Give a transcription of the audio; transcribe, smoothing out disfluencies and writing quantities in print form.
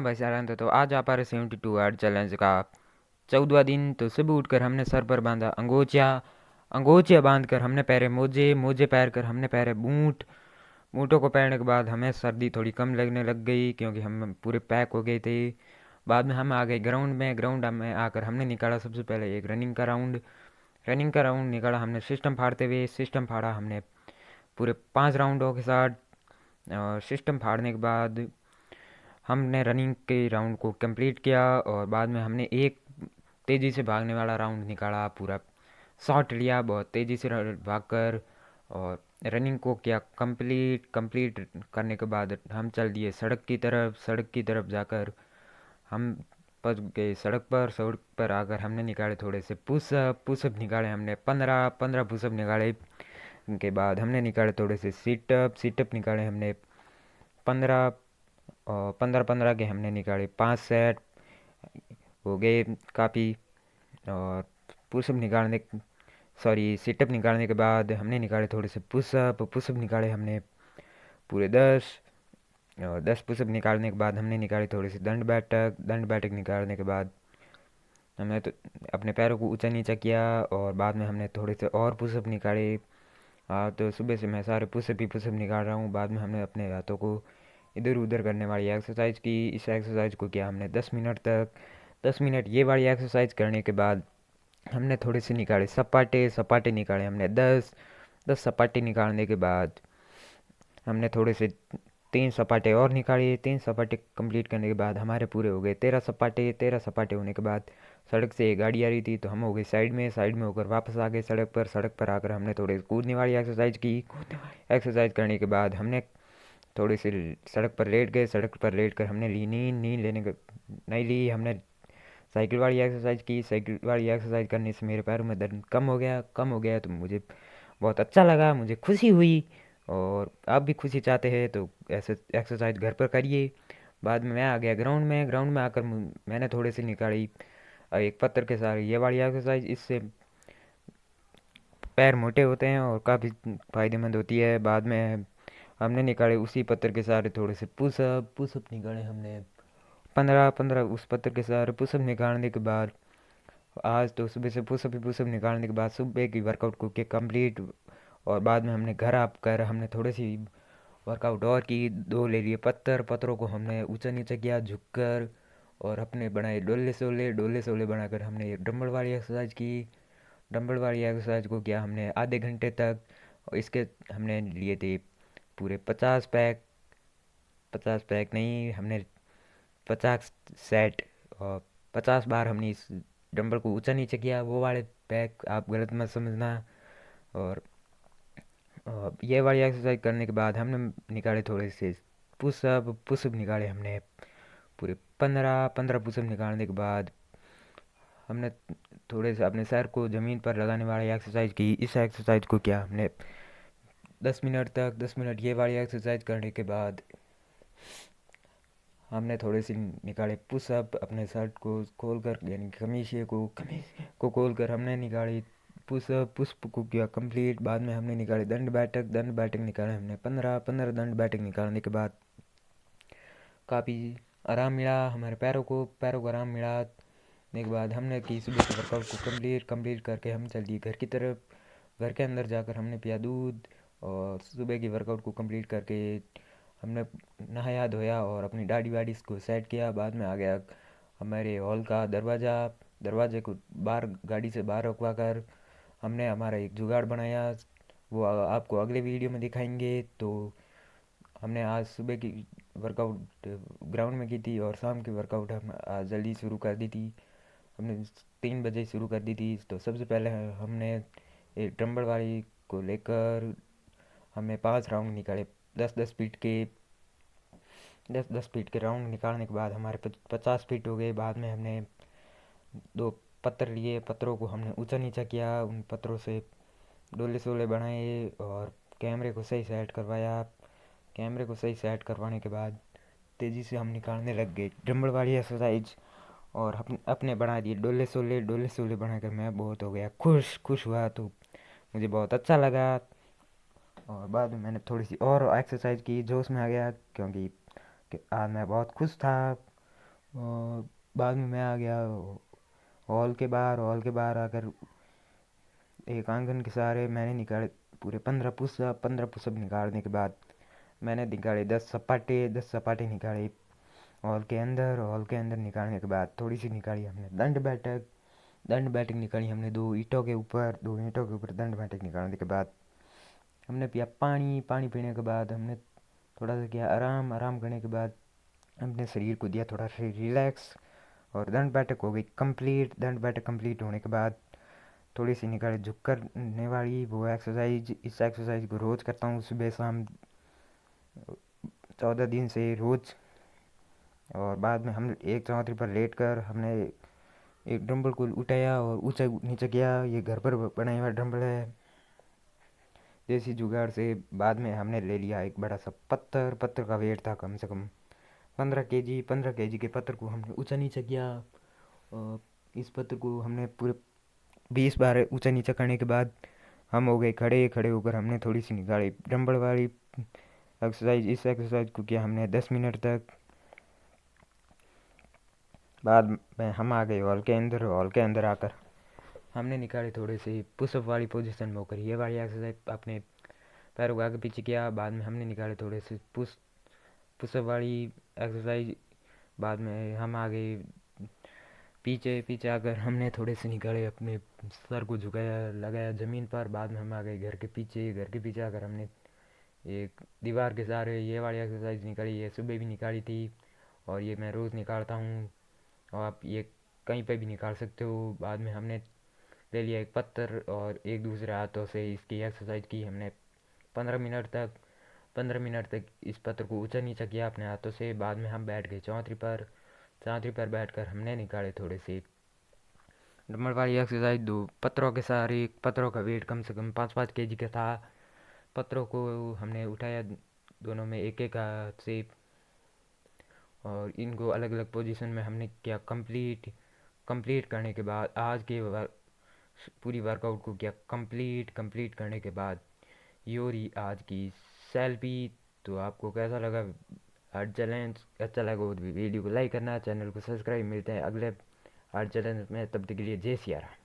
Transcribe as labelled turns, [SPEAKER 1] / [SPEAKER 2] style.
[SPEAKER 1] भाई सारण तो आज आप आ रहे 72 आवर चैलेंज का 14वां दिन। तो सुबह उठकर हमने सर पर बांधा अंगोछिया। अंगोछिया बांध कर हमने पहरे मोजे। मोजे पहन कर हमने पहरे बूट। बूटों को पहनने के बाद हमें सर्दी थोड़ी कम लगने लग गई क्योंकि हम पूरे पैक हो गए थे। बाद में हम आ गए ग्राउंड में। ग्राउंड में आकर हमने निकाला सबसे पहले एक रनिंग का राउंड। रनिंग का राउंड निकाला हमने सिस्टम फाड़ते हुए। सिस्टम फाड़ा हमने पूरे 5 राउंडों के साथ। और सिस्टम फाड़ने के बाद हमने रनिंग के राउंड को कंप्लीट किया और बाद में हमने एक तेज़ी से भागने वाला राउंड निकाला। पूरा शॉट लिया बहुत तेज़ी से भागकर और रनिंग को किया कंप्लीट। कंप्लीट करने के बाद हम चल दिए सड़क की तरफ। सड़क की तरफ जाकर हम पहुंच गए सड़क पर। सड़क पर आकर हमने निकाले थोड़े से पुशअप। पुशअप निकाले हमने 15 पुशअप निकाले। उनके बाद हमने निकाले थोड़े से सीटअप। सीटअप निकाले हमने 15। और 15 के हमने निकाले 5 सेट हो गए काफ़ी। और पुशअप निकालने सॉरी सीटअप निकालने के बाद हमने निकाले थोड़े से पुशअप। पुशअप निकाले हमने पूरे 10। और 10 पुशअप निकालने के बाद हमने निकाले थोड़े से दंड बैठक। दंड बैठक निकालने के बाद हमने तो अपने पैरों को ऊंचा नीचा किया और बाद में हमने थोड़े से और पुशअप निकाले। हाँ, तो सुबह से मैं सारे पुशअप ही पुशअप निकाल रहा हूँ। बाद में हमने अपने हाथों को इधर उधर करने वाली एक्सरसाइज की। इस एक्सरसाइज को किया हमने 10 मिनट तक। 10 मिनट ये वाली एक्सरसाइज करने के बाद हमने थोड़े से निकाले सपाटे। सपाटे निकाले हमने 10। 10 सपाटे निकालने के बाद हमने थोड़े से 3 सपाटे और निकाले। 3 सपाटे कंप्लीट करने के बाद हमारे पूरे हो गए 13 सपाटे। 13 सपाटे होने के बाद सड़क से एक गाड़ी आ रही थी तो हम हो गए साइड में। साइड में होकर वापस आ गए सड़क पर। सड़क पर आकर हमने थोड़े कूदने वाली एक्सरसाइज की। कूदने वाली एक्सरसाइज करने के बाद हमने थोड़ी सी सड़क पर लेट गए। सड़क पर लेट कर हमने ली नींद। नींद लेने के नहीं ली हमने साइकिल वाली एक्सरसाइज की। साइकिल वाली एक्सरसाइज करने से मेरे पैरों में दर्द कम हो गया। कम हो गया तो मुझे बहुत अच्छा लगा। मुझे खुशी हुई। और आप भी खुशी चाहते हैं तो ऐसे एक्सरसाइज घर पर करिए। बाद में मैं आ गया ग्राउंड में। ग्राउंड में आकर मैंने थोड़े से निकाली एक पत्थर के साथ ये वाली एक्सरसाइज। इससे पैर मोटे होते हैं और काफ़ी फायदेमंद होती है। बाद में हमने निकाले उसी पत्थर के सहारे थोड़े से पुशअप। पुशअप निकाले हमने 15 उस पत्थर के सहारे पुशअप निकालने के बाद आज तो सुबह से पुशअप ही पुशअप निकालने के बाद सुबह की वर्कआउट को किया कंप्लीट। और बाद में हमने घर आकर हमने थोड़ी सी वर्कआउट और की। दो ले लिए पत्थर। पत्थरों को हमने ऊंचा नीचा किया झुककर और अपने बनाए डोले सोले। डोले सोले बनाकर हमने ये डंबल वाली एक्सरसाइज की। डंबल वाली एक्सरसाइज को किया हमने आधे घंटे तक। और इसके हमने लिए थे पूरे 50 पैक। 50 पैक नहीं, हमने 50 सेट और 50 बार हमने इस डंबल को ऊंचा नीचे किया। वो वाले पैक आप गलत मत समझना। और ये वाली एक्सरसाइज करने के बाद हमने निकाले थोड़े से पुशअप। पुशअप निकाले हमने पूरे 15 पुशअप निकालने के बाद हमने थोड़े से अपने सर को ज़मीन पर लगाने वाली एक्सरसाइज की। इस एक्सरसाइज को किया हमने 10 मिनट तक। 10 मिनट ये वाली एक्सरसाइज करने के बाद हमने थोड़े से निकाले पुशअप। अपने शर्ट को खोल कर यानी कमीज को खोल कर हमने निकाली पुशअप। पुशअप को किया कंप्लीट। बाद में हमने निकाले दंड बैठक। दंड बैठक निकाले हमने 15 दंड बैठक निकालने के बाद काफ़ी आराम मिला हमारे पैरों को आराम मिला। के बाद हमने की सुबह के वर्कआउट को कंप्लीट करके हम चल दिए घर की तरफ। घर के अंदर जाकर हमने पिया दूध और सुबह की वर्कआउट को कंप्लीट करके हमने नहाया धोया और अपनी दाढ़ी वाड़ी को सेट किया। बाद में आ गया हमारे हॉल का दरवाज़ा। दरवाजे को बाहर गाड़ी से बाहर रुकवा कर हमने हमारा एक जुगाड़ बनाया। वो आपको अगले वीडियो में दिखाएंगे। तो हमने आज सुबह की वर्कआउट ग्राउंड में की थी और शाम की वर्कआउट हम आज जल्दी शुरू कर दी थी। हमने 3 बजे शुरू कर दी थी। तो सबसे पहले हमने एक डंबल वाली को लेकर हमने 5 राउंड निकाले 10 10 फीट के। 10 10 फीट के राउंड निकालने के बाद हमारे 50 फीट हो गए। बाद में हमने 2 पत्थर लिए। पत्थरों को हमने ऊंचा नीचा किया। उन पत्थरों से डोले शोले बनाए और कैमरे को सही सेट करवाया। कैमरे को सही सेट करवाने के बाद तेज़ी से हम निकालने लग गए डंबल वाली एक्सरसाइज। और अपने बना दिए डोले सोले। डोले सोले बनाकर मैं बहुत हो गया खुश। खुश हुआ तो मुझे बहुत अच्छा लगा। और बाद में मैंने थोड़ी सी और एक्सरसाइज की जोश में आ गया क्योंकि आज मैं बहुत खुश था। और बाद में मैं आ गया हॉल के बाहर आकर एक आंगन के सहारे मैंने निकाले पूरे 15 पुशअप निकालने के बाद मैंने निकाले 10 सपाटे निकाले हॉल के अंदर निकालने के बाद थोड़ी सी निकाली हमने दंड बैठक निकाली हमने 2 ईंटों के ऊपर दंड बैठक निकालने के बाद हमने पिया पानी पानी पीने के बाद हमने थोड़ा सा किया आराम आराम करने के बाद अपने शरीर को दिया थोड़ा सा रिलैक्स और दंड बैठक कंप्लीट होने के बाद थोड़ी सी निकाली झुक करने वाली वो एक्सरसाइज। इस एक्सरसाइज को रोज़ करता हूँ सुबह शाम 14 दिन से रोज़। और बाद में हम एक चौतरी पर लेट कर हमने एक डंबल को उठाया और ऊंचा नीचे किया। ये घर पर बनाया हुआ डंबल है देसी जुगाड़ से। बाद में हमने ले लिया एक बड़ा सा पत्थर पत्थर का वेट था कम से कम 15 केजी के पत्थर को हमने ऊंचा नीचे किया। और इस पत्थर को हमने पूरे 20 बार ऊंचा नीचा करने के बाद हम हो गए खड़े खड़े होकर हमने थोड़ी सी निकाली डंबल वाली एक्सरसाइज। इस एक्सरसाइज को किया हमने 10 मिनट तक। बाद में हम आ गए हॉल के अंदर आकर हमने निकाले थोड़े से पुशअप वाली पोजीशन में होकर ये वाली एक्सरसाइज अपने पैरों को आगे पीछे किया। बाद में हमने निकाले थोड़े से पुशअप वाली एक्सरसाइज। बाद में हम आ गए पीछे पीछे आकर हमने थोड़े से निकाले अपने सर को झुकाया लगाया ज़मीन पर। बाद में हम आ गए घर के पीछे आकर हमने एक दीवार के सहारे ये वाली एक्सरसाइज निकाली। ये सुबह भी निकाली थी और ये मैं रोज़ निकालता हूँ और आप ये कहीं पे भी निकाल सकते हो। बाद में हमने ले लिया एक पत्थर और एक दूसरे हाथों से इसकी एक्सरसाइज की हमने 15 मिनट तक इस पत्थर को ऊंचा नीचा किया अपने हाथों से। बाद में हम बैठ गए चौंतरी पर बैठकर हमने निकाले थोड़े से डंबल वाली एक्सरसाइज। दो पत्थरों के सहारे पत्थरों का वेट कम से कम 5-5 केजी का था। पत्थरों को हमने उठाया दोनों में एक एक हाथ से और इनको अलग अलग पोजीशन में हमने किया कंप्लीट करने के बाद आज के पूरी वर्कआउट को किया कंप्लीट करने के बाद ये रही आज की सेल्फी। तो आपको कैसा लगा हार्ड चैलेंज? अच्छा लगा तो वीडियो को लाइक करना चैनल को सब्सक्राइब। मिलते हैं अगले हार्ड चैलेंज में तब तक के लिए जय सिया राम।